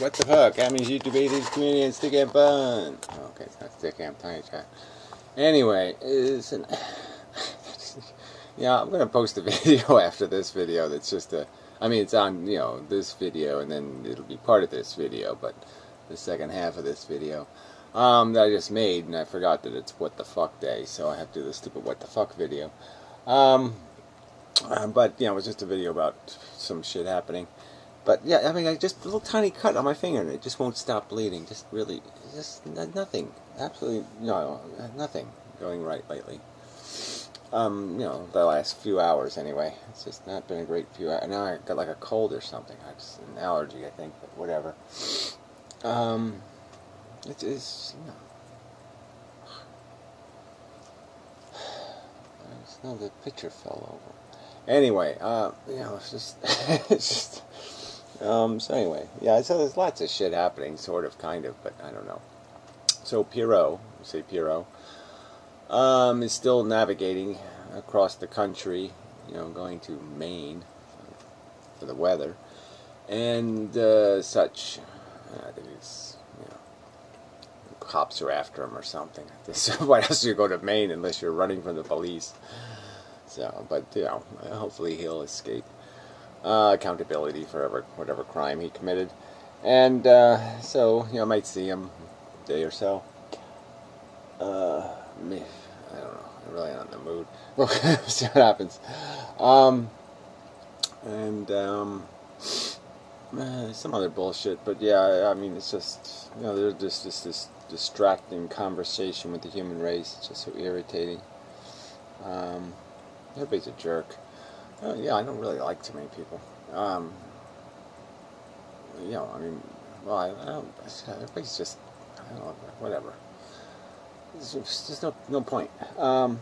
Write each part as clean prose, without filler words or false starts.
What the fuck? That means YouTube AD's community and stick and fun. Oh, okay, it's not stick and tiny chat. Anyway, yeah, I'm gonna post a video after this video. That's just a. I mean, it's on this video, and then it'll be part of this video, but the second half of this video that I just made, and I forgot that it's What the Fuck Day, so I have to do the stupid What the Fuck video. But it was just a video about some shit happening. But yeah, I mean, I just a little tiny cut on my finger, and it just won't stop bleeding. Just really, just nothing, absolutely nothing going right lately. The last few hours anyway. It's just not been a great few hours. Now I got like a cold or something. It's an allergy, I think, but whatever. It is, no, the picture fell over. Anyway, it's just, it's just, so anyway, yeah, so there's lots of shit happening, sort of, kind of, but I don't know. So Pierrot, is still navigating across the country, going to Maine for the weather, and such. I think it's, cops are after him or something. Why else do you go to Maine unless you're running from the police? So, but hopefully he'll escape accountability for whatever crime he committed, and so I might see him a day or so. Me, I don't know. I'm really not in the mood. We'll see what happens. Some other bullshit, but yeah, I mean, it's just there's just this distracting conversation with the human race. It's just so irritating. Everybody's a jerk. Yeah, I don't really like too many people. I mean, well, I don't. Everybody's just, I don't know, whatever. There's just no point. So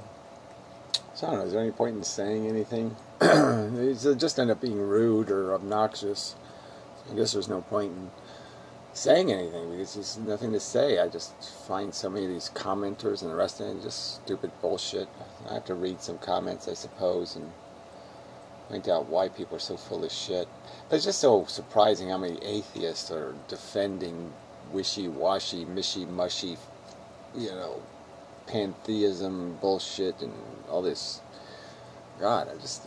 I don't know. Is there any point in saying anything? They just end up being rude or obnoxious. I guess there's no point in saying anything because there's nothing to say. I just find so many of these commenters and the rest of it just stupid bullshit. I have to read some comments, I suppose, and find out why people are so full of shit. But it's just so surprising how many atheists are defending wishy-washy, mishy-mushy, pantheism bullshit and all this. God, I just,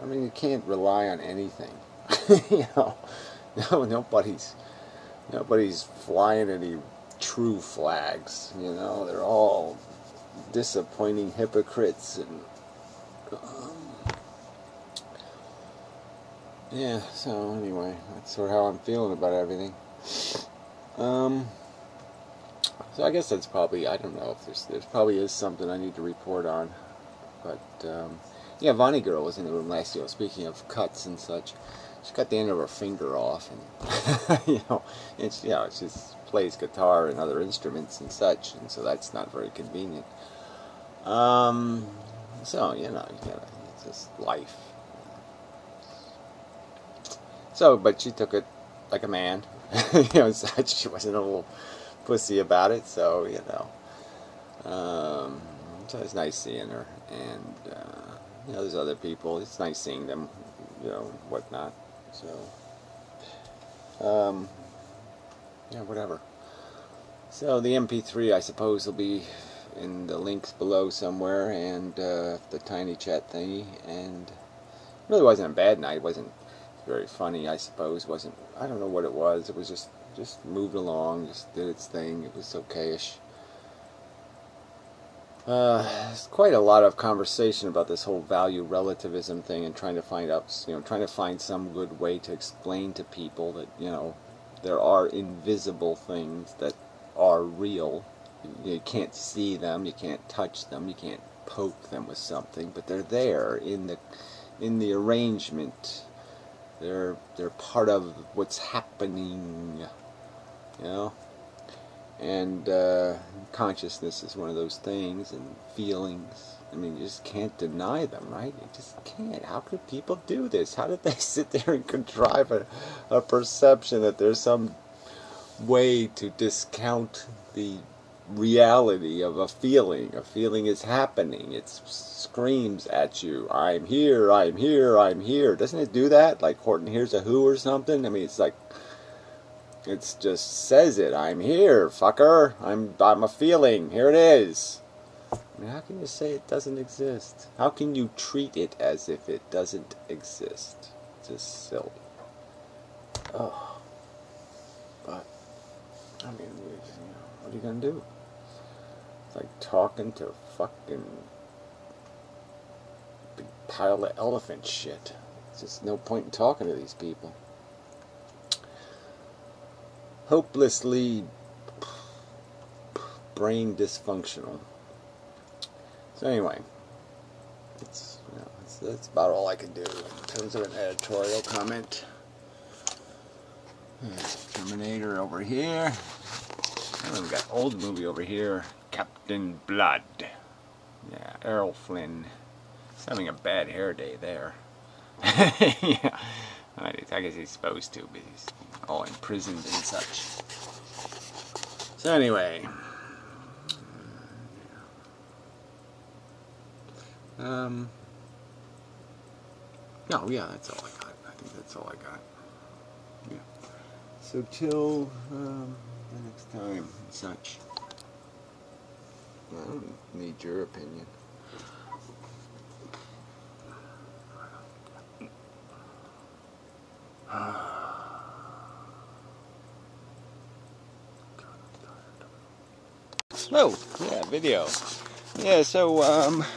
I mean, you can't rely on anything. Nobody's flying any true flags. They're all disappointing hypocrites, and yeah. So anyway, that's sort of how I'm feeling about everything. So I guess that's probably, I don't know if there's probably is something I need to report on, but yeah, Vonnie Girl was in the room last year. Speaking of cuts and such. She got the end of her finger off, and and she just plays guitar and other instruments and such, and so that's not very convenient. So it's just life. So, but she took it like a man, such. She wasn't a little pussy about it, so so it's nice seeing her, and there's other people. It's nice seeing them, whatnot. So, whatever. So the MP3, I suppose, will be in the links below somewhere, and the tiny chat thingy. And it really wasn't a bad night. It wasn't very funny, I suppose. I don't know what it was. It was just moved along, just did its thing. It was okay-ish. There's quite a lot of conversation about this whole value relativism thing, and trying to find some good way to explain to people that there are invisible things that are real. You can't see them, you can't touch them, you can't poke them with something, but they're there in the arrangement. They're part of what's happening, And consciousness is one of those things, and feelings. I mean, you just can't deny them, right? You just can't. How could people do this? How did they sit there and contrive a perception that there's some way to discount the reality of a feeling? A feeling is happening. It screams at you, I'm here, I'm here, I'm here. Doesn't it do that? Like Horton Hears a Who or something? I mean, it's like, It just says it. I'm here, fucker. I'm a feeling. Here it is. I mean, how can you say it doesn't exist? How can you treat it as if it doesn't exist? It's just silly. Oh. But, I mean, what are you gonna do? It's like talking to fucking big pile of elephant shit. There's just no point in talking to these people. Hopelessly brain dysfunctional. So anyway, that's about all I can do in terms of an editorial comment. Terminator over here. And then we got old movie over here, Captain Blood. Yeah, Errol Flynn. He's having a bad hair day there. Yeah, I guess he's supposed to, but he's all imprisoned and such. So anyway, no, yeah, that's all I got. I think that's all I got. Yeah. So till the next time, and such. I don't need your opinion. Oh, yeah, video. Yeah, so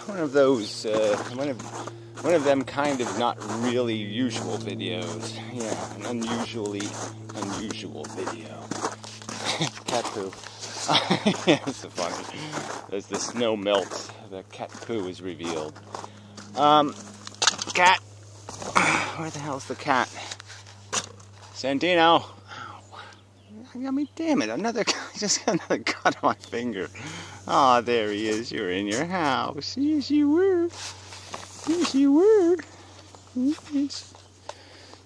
one of those, one of them kind of not really usual videos. Yeah, an unusually unusual video. Cat poo. Yeah, it's so funny. As the snow melts, the cat poo is revealed. Cat. Where the hell's the cat? Santino. I mean, damn it! I just got another cut on my finger. Oh, there he is. You're in your house. Yes, you were. Yes, you were. Yes.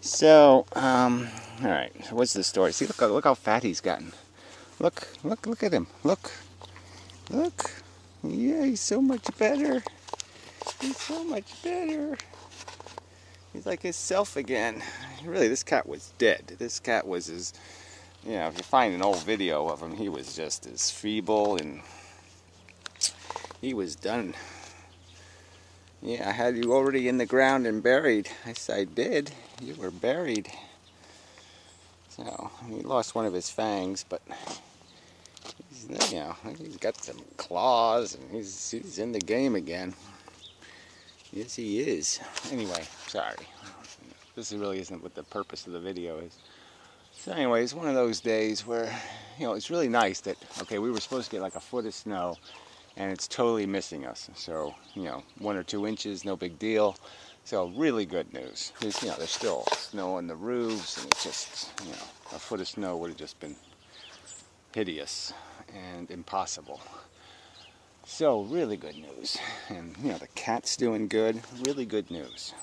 So, all right. So what's the story? See, look how fat he's gotten. Look at him. Look. Yeah, he's so much better. He's so much better. He's like himself again. Really, this cat was dead. This cat was as, you know, if you find an old video of him, he was just as feeble and he was done. Yeah, I had you already in the ground and buried. Yes, I did. You were buried. So, he lost one of his fangs, but he's, you know, he's got some claws and he's in the game again. Yes, he is. Anyway, sorry. This really isn't what the purpose of the video is. So anyway, it's one of those days where, you know, it's really nice that, okay, we were supposed to get like a foot of snow, and it's totally missing us. So, you know, 1 or 2 inches, no big deal. So really good news. There's, you know, there's still snow on the roofs, and it's just, you know, a foot of snow would have just been hideous and impossible. So really good news. And, you know, the cat's doing good. Really good news.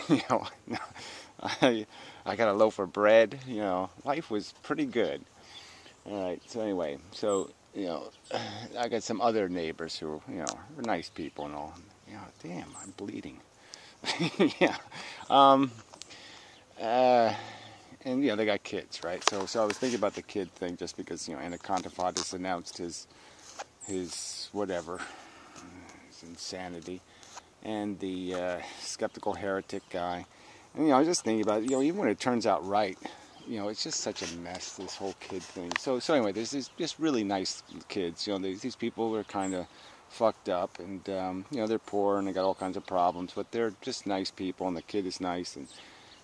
You know, I got a loaf of bread. You know, life was pretty good. All right. So anyway, so, you know, I got some other neighbors who, you know, are nice people and all. You know, damn, I'm bleeding. Yeah. And, you know, they got kids, right? So I was thinking about the kid thing just because, you know, Anaconda Fadas announced his whatever, his insanity, and the skeptical heretic guy. And, you know, I was just thinking about it, you know, even when it turns out right, you know, it's just such a mess, this whole kid thing. So anyway, there's these just really nice kids. You know, these people are kind of fucked up, and you know, they're poor and they got all kinds of problems, but they're just nice people, and the kid is nice, and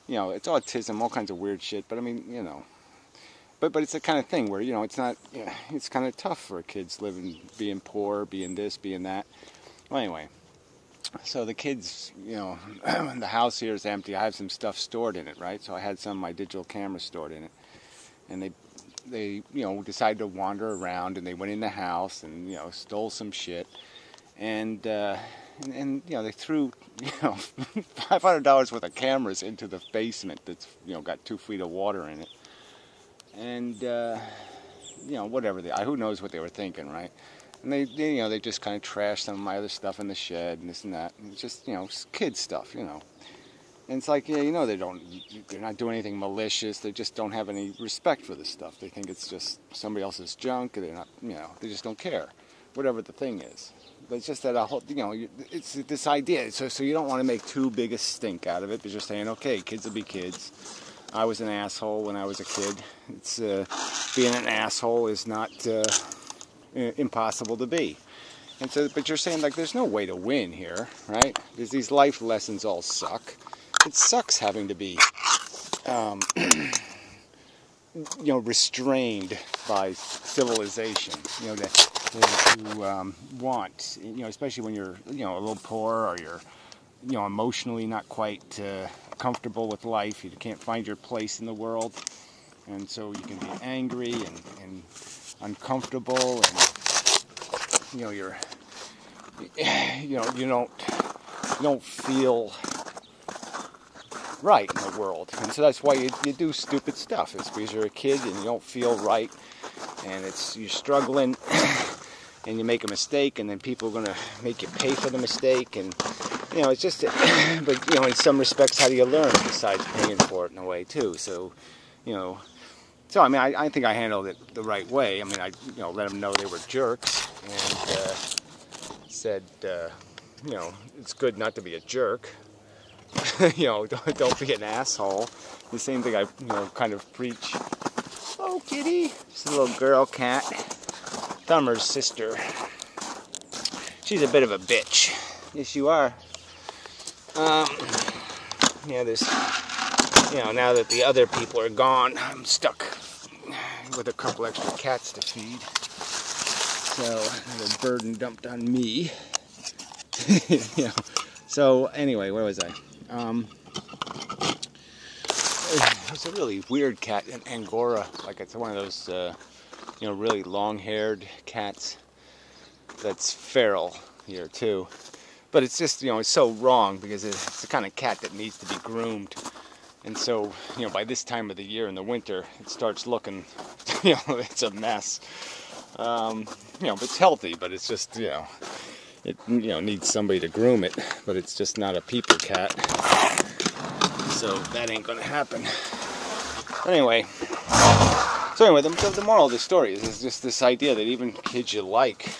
you know, it's autism, all kinds of weird shit. But I mean, you know, but it's the kind of thing where, you know, it's not, you know, it's kind of tough for kids living, being poor, being this, being that. Well, anyway. So the kids, you know, the house here is empty. I have some stuff stored in it, right? So I had some of my digital cameras stored in it. And they you know, decided to wander around, and they went in the house and, you know, stole some shit. And you know, they threw, you know, $500 worth of cameras into the basement that's, you know, got 2 feet of water in it. And, you know, whatever who knows what they were thinking, right? And they you know, they just kind of trashed some of my other stuff in the shed and this and that. And it's just, you know, kid stuff, you know. And it's like, yeah, you know, they're not doing anything malicious. They just don't have any respect for this stuff. They think it's just somebody else's junk, and they're not, you know, they just don't care, whatever the thing is. But it's just that it's this idea. So you don't want to make too big a stink out of it, but you're saying, okay, kids will be kids. I was an asshole when I was a kid. It's being an asshole is not impossible to be. And so, but you're saying, like, there's no way to win here, right? Because these life lessons all suck. It sucks having to be, restrained by civilization. To want, especially when you're, a little poor, or you're, emotionally not quite comfortable with life. You can't find your place in the world, and so you can be angry and uncomfortable, and you don't feel right in the world. And so that's why you do stupid stuff. It's because you're a kid and you don't feel right, and you're struggling, and you make a mistake, and then people are going to make you pay for the mistake, and it's just, but in some respects, how do you learn besides paying for it in a way too? So, so I mean, I think I handled it the right way. I mean, I let them know they were jerks, and said, it's good not to be a jerk. Don't be an asshole. The same thing I, kind of preach. Oh, kitty. She's a little girl cat. Thumber's sister. She's a bit of a bitch. Yes, you are. There's, now that the other people are gone, I'm stuck with a couple extra cats to feed. So, the burden dumped on me. So, anyway, where was I? It's a really weird cat, an Angora. Like, it's one of those, really long-haired cats that's feral here, too. But it's just, it's so wrong, because it's the kind of cat that needs to be groomed. And so, by this time of the year in the winter, it starts looking, it's a mess. But it's healthy, but it's just, it needs somebody to groom it, but it's just not a people cat. So that ain't gonna happen. Anyway, the moral of the story is just this idea that even kids you like,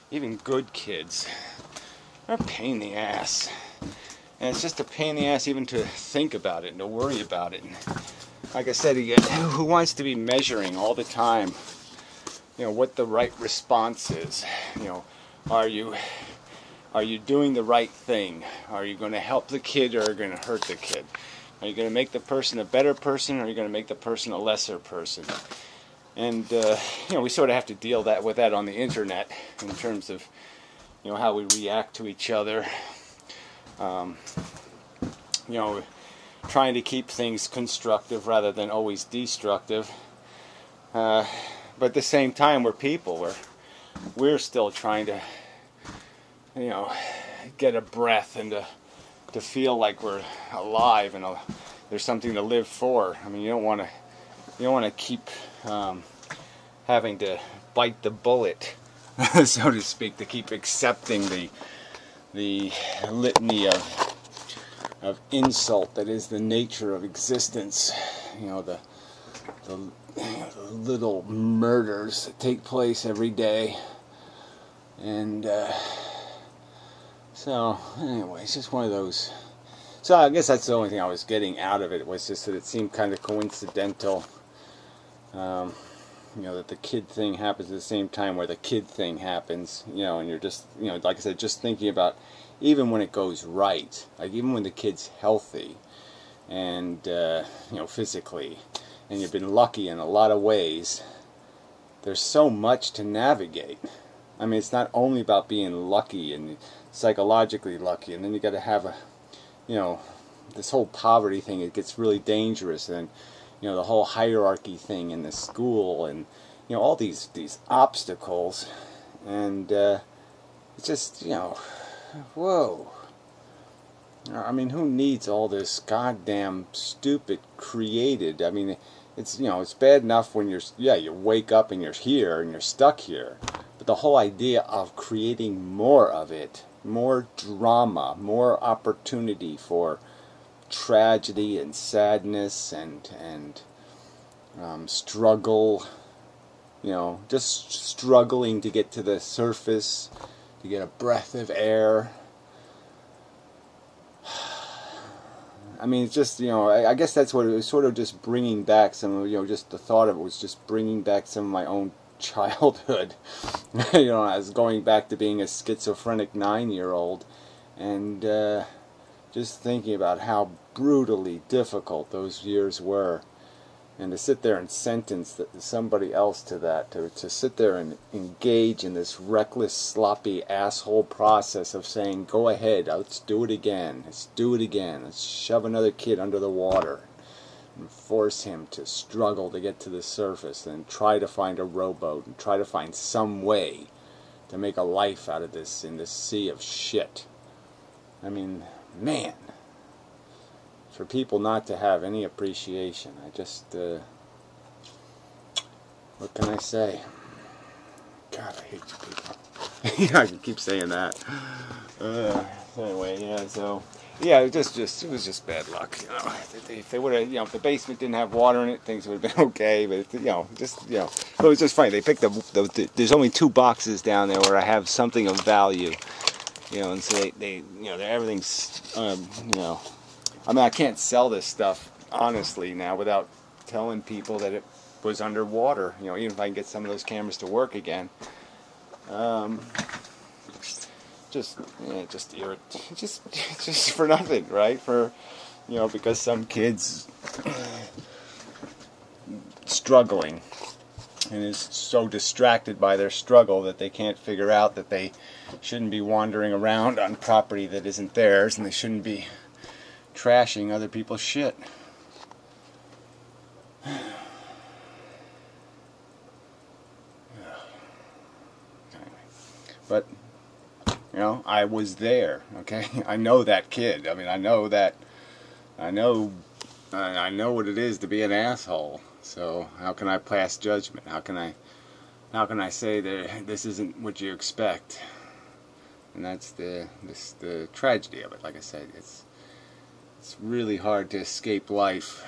even good kids, are a pain in the ass. And it's just a pain in the ass even to think about it and to worry about it. And like I said, who wants to be measuring all the time, what the right response is? Are you doing the right thing? Are you going to help the kid, or are you going to hurt the kid? Are you going to make the person a better person, or are you going to make the person a lesser person? And we sort of have to deal with that on the internet in terms of how we react to each other. Trying to keep things constructive rather than always destructive. But at the same time, we're people. We're still trying to, get a breath and to feel like we're alive and there's something to live for. I mean, you don't want to keep having to bite the bullet, so to speak, to keep accepting the litany of insult that is the nature of existence. The little murders that take place every day. And so anyway, it's just one of those. So I guess that's the only thing I was getting out of it, was just that it seemed kind of coincidental, that the kid thing happens at the same time where the kid thing happens, and you're just, like I said, just thinking about even when it goes right, like even when the kid's healthy and, physically, and you've been lucky in a lot of ways, there's so much to navigate. I mean, it's not only about being lucky and psychologically lucky, and then you got to have this whole poverty thing. It gets really dangerous, and the whole hierarchy thing in the school, and all these obstacles, and it's just whoa. I mean, who needs all this goddamn stupid created? I mean, it's it's bad enough when you wake up and you're here and you're stuck here. But the whole idea of creating more of it, more drama, more opportunity for, tragedy and sadness and struggle, you know, just struggling to get to the surface, to get a breath of air. I mean, it's just, you know, I guess that's what it was, sort of just bringing back some of, you know, just the thought of it was just bringing back some of my own childhood. You know, I was going back to being a schizophrenic 9-year-old, and just thinking about how brutally difficult those years were. And to sit there and sentence somebody else to that, to sit there and engage in this reckless, sloppy, asshole process of saying, go ahead, let's do it again, let's shove another kid under the water, and force him to struggle to get to the surface, and try to find a rowboat, and try to find some way to make a life out of this in this sea of shit. I mean, man. For people not to have any appreciation, I just, what can I say? God, I hate you people. Yeah, I can keep saying that. Anyway, yeah, so, yeah, it was just bad luck, you know. If they would have, you know, if the basement didn't have water in it, things would have been okay, but, you know, just, you know, it was just funny. They picked up, there's only 2 boxes down there where I have something of value, you know, and so they you know, everything's, you know, I mean, I can't sell this stuff, honestly, now without telling people that it was underwater. You know, even if I can get some of those cameras to work again. Just for nothing, right? For, you know, because some kid's struggling and is so distracted by their struggle that they can't figure out that they shouldn't be wandering around on property that isn't theirs, and they shouldn't be trashing other people's shit. But, you know, I was there, okay? I know that kid. I mean, I know what it is to be an asshole. So how can I pass judgment? How can I say that this isn't what you expect? And that's the tragedy of it. Like I said, it's really hard to escape life,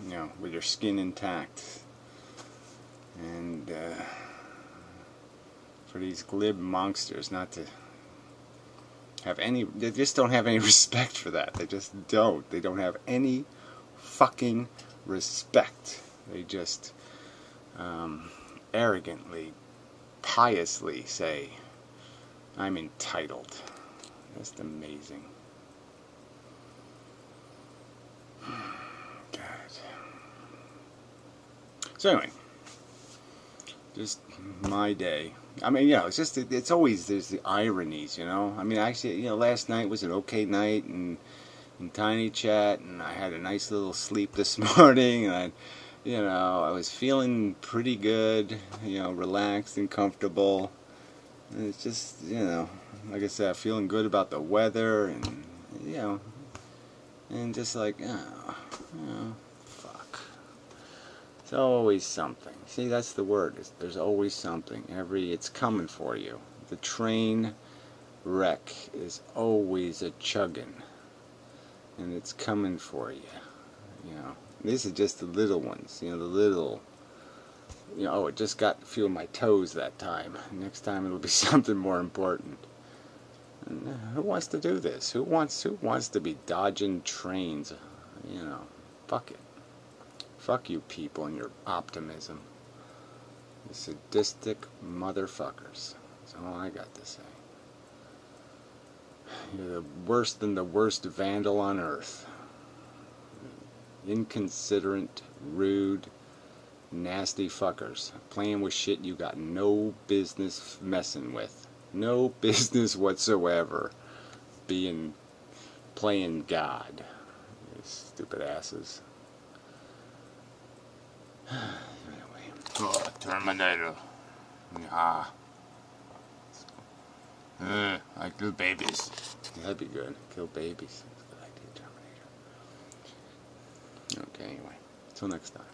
you know, with your skin intact. And for these glib monsters not to have any, they just don't have any respect for that. They just don't. They don't have any fucking respect. They just arrogantly, piously say, I'm entitled. Just amazing. God. So anyway, just my day. I mean, you know, it's always, there's the ironies, you know. I mean, actually, you know, last night was an okay night in Tiny Chat, and I had a nice little sleep this morning, and you know, I was feeling pretty good, you know, relaxed and comfortable. And it's just, you know, like I said, feeling good about the weather, and you know, and just like, oh, fuck. It's always something. See, that's the word. There's always something. It's coming for you. The train wreck is always a chugging, and it's coming for you. You know, these are just the little ones. You know, the little. You know, oh, it just got a few of my toes that time. Next time it'll be something more important. And, who wants to do this? Who wants to be dodging trains? You know, fuck it. Fuck you people and your optimism. You sadistic motherfuckers. That's all I got to say. You're worse than the worst vandal on earth. Inconsiderate, rude, nasty fuckers. Playing with shit you got no business messing with. No business whatsoever. Playing God. You stupid asses. Anyway. Oh, Terminator. Yeah. I kill babies. That'd be good. Kill babies. That's a good idea, Terminator. Okay, anyway. Till next time.